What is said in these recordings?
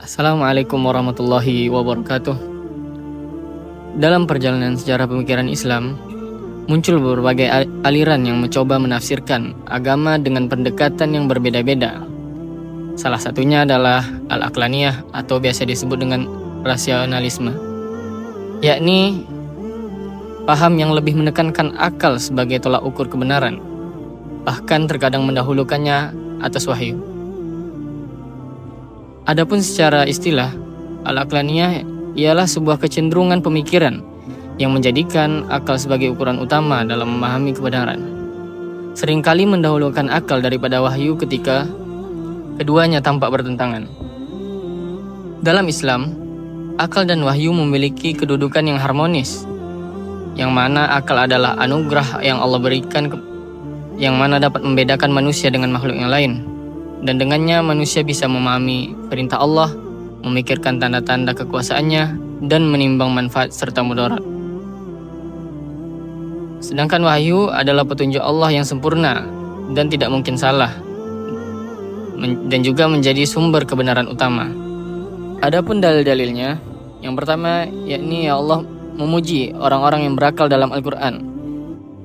Assalamualaikum warahmatullahi wabarakatuh. Dalam perjalanan sejarah pemikiran Islam, muncul berbagai aliran yang mencoba menafsirkan agama dengan pendekatan yang berbeda-beda. Salah satunya adalah al-aqlaniyah atau biasa disebut dengan rasionalisme, yakni paham yang lebih menekankan akal sebagai tolak ukur kebenaran, bahkan terkadang mendahulukannya atas wahyu. Adapun secara istilah, al-aqlaniyah ialah sebuah kecenderungan pemikiran yang menjadikan akal sebagai ukuran utama dalam memahami kebenaran. Seringkali mendahulukan akal daripada wahyu ketika keduanya tampak bertentangan. Dalam Islam, akal dan wahyu memiliki kedudukan yang harmonis, yang mana akal adalah anugerah yang Allah berikan yang mana dapat membedakan manusia dengan makhluk yang lain. Dan dengannya manusia bisa memahami perintah Allah, memikirkan tanda-tanda kekuasaannya, dan menimbang manfaat serta mudarat. Sedangkan wahyu adalah petunjuk Allah yang sempurna dan tidak mungkin salah, dan juga menjadi sumber kebenaran utama. Adapun dalil-dalilnya, yang pertama yakni Allah memuji orang-orang yang berakal dalam Al-Quran.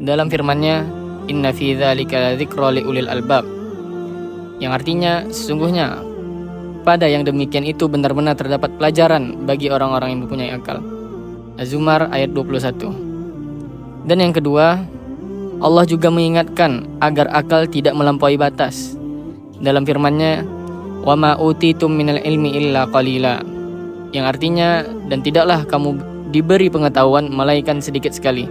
Dalam firman-Nya, "Inna fi dzalika ladzikra liulil albab", yang artinya sesungguhnya pada yang demikian itu benar-benar terdapat pelajaran bagi orang-orang yang mempunyai akal. Az-Zumar ayat 21. Dan yang kedua, Allah juga mengingatkan agar akal tidak melampaui batas. Dalam firman-Nya, "Wa ma utitum minal ilmi illa qalila", yang artinya dan tidaklah kamu diberi pengetahuan melainkan sedikit sekali.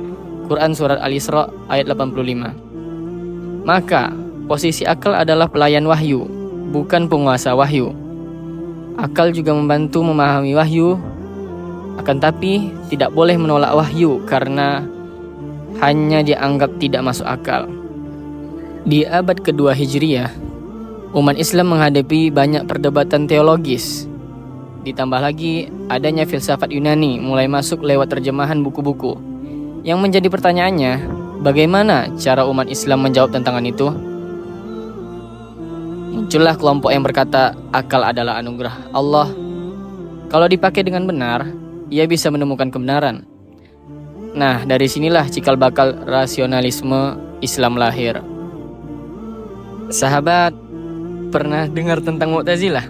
Quran surat Al-Isra ayat 85. Maka posisi akal adalah pelayan wahyu, bukan penguasa wahyu. Akal juga membantu memahami wahyu, akan tapi tidak boleh menolak wahyu karena hanya dianggap tidak masuk akal. Di abad kedua Hijriyah, umat Islam menghadapi banyak perdebatan teologis. Ditambah lagi adanya filsafat Yunani mulai masuk lewat terjemahan buku-buku. Yang menjadi pertanyaannya, bagaimana cara umat Islam menjawab tantangan itu? Muncullah kelompok yang berkata akal adalah anugerah Allah. Kalau dipakai dengan benar, ia bisa menemukan kebenaran. Nah, dari sinilah cikal bakal rasionalisme Islam lahir. Sahabat, pernah dengar tentang Mu'tazilah?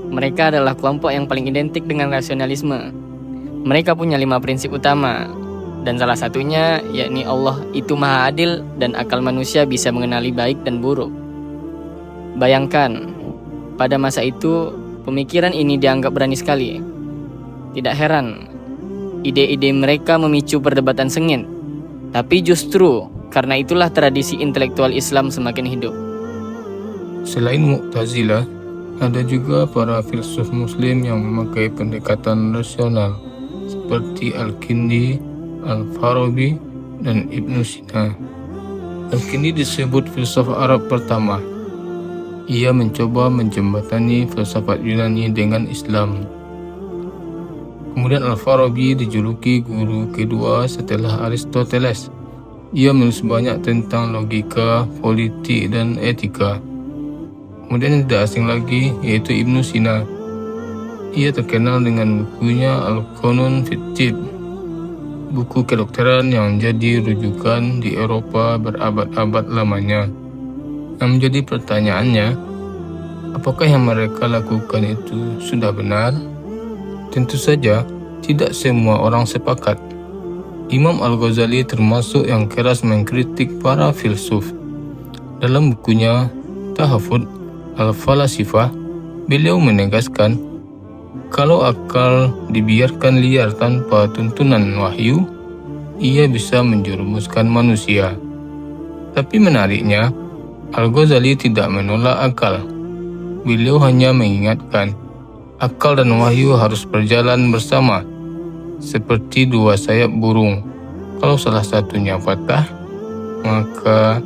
Mereka adalah kelompok yang paling identik dengan rasionalisme. Mereka punya 5 prinsip utama, dan salah satunya yakni Allah itu maha adil dan akal manusia bisa mengenali baik dan buruk. Bayangkan, pada masa itu pemikiran ini dianggap berani sekali. Tidak heran, ide-ide mereka memicu perdebatan sengit. Tapi justru karena itulah tradisi intelektual Islam semakin hidup. Selain Mu'tazilah, ada juga para filsuf muslim yang memakai pendekatan rasional seperti Al-Kindi, Al-Farabi, dan Ibnu Sina. Al-Kindi disebut filsuf Arab pertama. Ia mencoba menjembatani filsafat Yunani dengan Islam. Kemudian Al-Farabi dijuluki guru kedua setelah Aristoteles. Ia menulis banyak tentang logika, politik, dan etika. Kemudian yang tidak asing lagi yaitu Ibnu Sina. Ia terkenal dengan bukunya Al-Qanun fit Tibb, buku kedokteran yang jadi rujukan di Eropa berabad-abad lamanya. Yang menjadi pertanyaannya, apakah yang mereka lakukan itu sudah benar? Tentu saja, tidak semua orang sepakat. Imam Al-Ghazali termasuk yang keras mengkritik para filsuf. Dalam bukunya Tahafud Al-Falasifah, beliau menegaskan, kalau akal dibiarkan liar tanpa tuntunan wahyu, ia bisa menjerumuskan manusia. Tapi menariknya, Al-Ghazali tidak menolak akal. Beliau hanya mengingatkan, akal dan wahyu harus berjalan bersama, seperti dua sayap burung. Kalau salah satunya patah, maka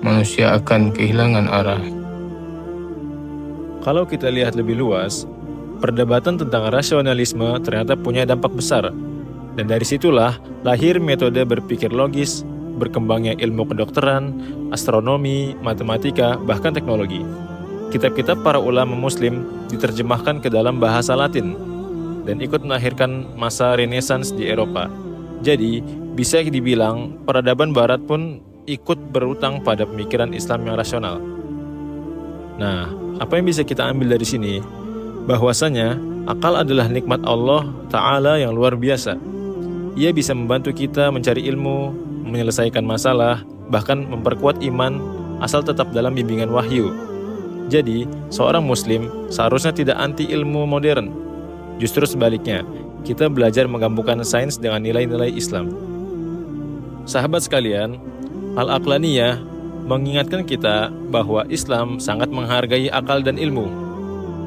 manusia akan kehilangan arah. Kalau kita lihat lebih luas, perdebatan tentang rasionalisme ternyata punya dampak besar. Dan dari situlah lahir metode berpikir logis, berkembangnya ilmu kedokteran, astronomi, matematika, bahkan teknologi. kitab-kitab para ulama muslim diterjemahkan ke dalam bahasa Latin dan ikut melahirkan masa Renaissance di Eropa. Jadi, bisa dibilang peradaban barat pun ikut berutang pada pemikiran Islam yang rasional. Nah, apa yang bisa kita ambil dari sini? Bahwasanya akal adalah nikmat Allah Ta'ala yang luar biasa. Ia bisa membantu kita mencari ilmu, menyelesaikan masalah, bahkan memperkuat iman asal tetap dalam bimbingan wahyu. Jadi, seorang muslim seharusnya tidak anti ilmu modern. Justru sebaliknya, kita belajar menggabungkan sains dengan nilai-nilai Islam. Sahabat sekalian, Al-Aqlaniyah mengingatkan kita bahwa Islam sangat menghargai akal dan ilmu.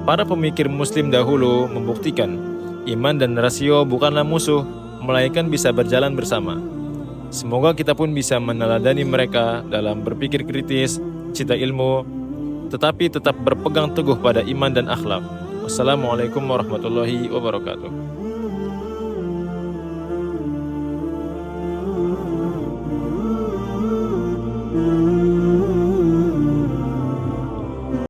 Para pemikir muslim dahulu membuktikan iman dan rasio bukanlah musuh, melainkan bisa berjalan bersama. Semoga kita pun bisa meneladani mereka dalam berpikir kritis, cinta ilmu, tetapi tetap berpegang teguh pada iman dan akhlak. Wassalamualaikum warahmatullahi wabarakatuh.